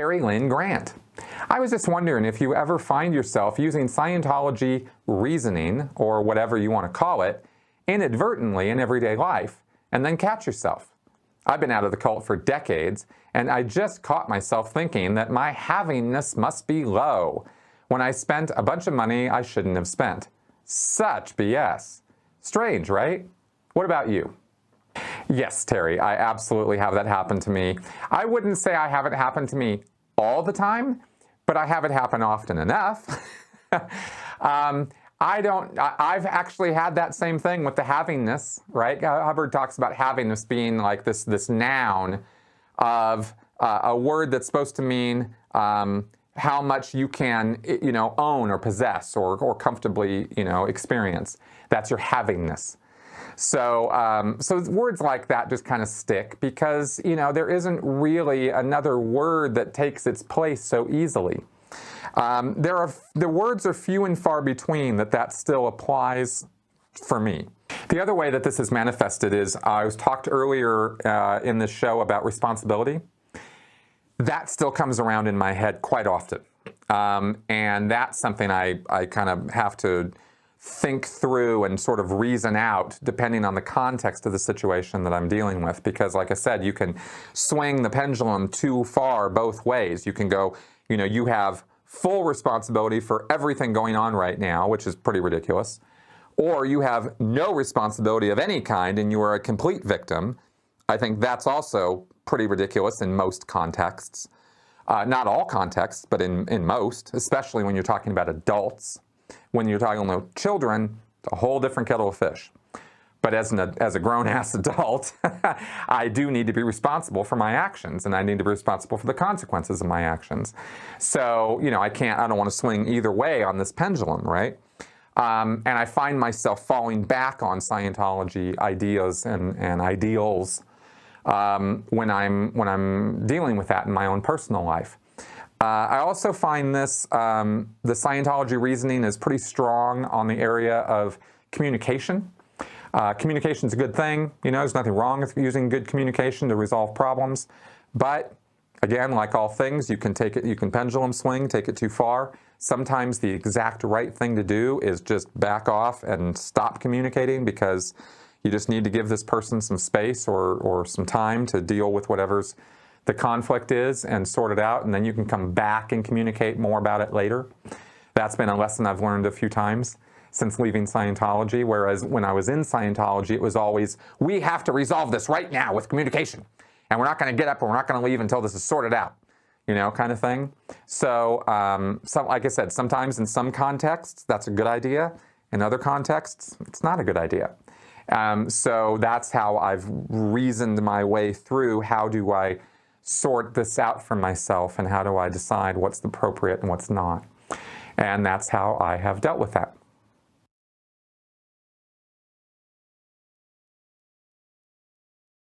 Terry Lynn Grant. I was just wondering if you ever find yourself using Scientology reasoning, or whatever you want to call it, inadvertently in everyday life, and then catch yourself. I've been out of the cult for decades, and I just caught myself thinking that my havingness must be low when I spent a bunch of money I shouldn't have spent. Such BS. Strange, right? What about you? Yes, Terry, I absolutely have that happen to me. I wouldn't say I have it happen to me all the time, but I have it happen often enough. I've actually had that same thing with the havingness, right? Hubbard talks about havingness being like this noun of a word that's supposed to mean how much you can, own or possess or comfortably, experience. That's your havingness. So words like that just kind of stick because, there isn't really another word that takes its place so easily. The words are few and far between that still applies for me. The other way that this is manifested is I was talked earlier in this show about responsibility. That still comes around in my head quite often. And that's something I kind of have to think through and sort of reason out depending on the context of the situation that I'm dealing with. Because like I said, you can swing the pendulum too far both ways. You can go, you have full responsibility for everything going on right now, which is pretty ridiculous. Or you have no responsibility of any kind and you are a complete victim. I think that's also pretty ridiculous in most contexts. Not all contexts, but in most, especially when you're talking about adults. When you're talking about children, it's a whole different kettle of fish. But as a grown-ass adult, I do need to be responsible for my actions, and I need to be responsible for the consequences of my actions. So, I don't want to swing either way on this pendulum, right? And I find myself falling back on Scientology ideas and ideals when I'm dealing with that in my own personal life. I also find the Scientology reasoning is pretty strong on the area of communication. Communication is a good thing. There's nothing wrong with using good communication to resolve problems. But again, like all things, you can pendulum swing, take it too far. Sometimes the exact right thing to do is just back off and stop communicating because you just need to give this person some space or some time to deal with whatever's the conflict is and sort it out, and then you can come back and communicate more about it later. That's been a lesson I've learned a few times since leaving Scientology, whereas when I was in Scientology, it was always, we have to resolve this right now with communication, and we're not going to get up and we're not going to leave until this is sorted out, kind of thing. So, like I said, sometimes in some contexts, that's a good idea. In other contexts, it's not a good idea. So that's how I've reasoned my way through how do I sort this out for myself and how do I decide what's appropriate and what's not. And that's how I have dealt with that.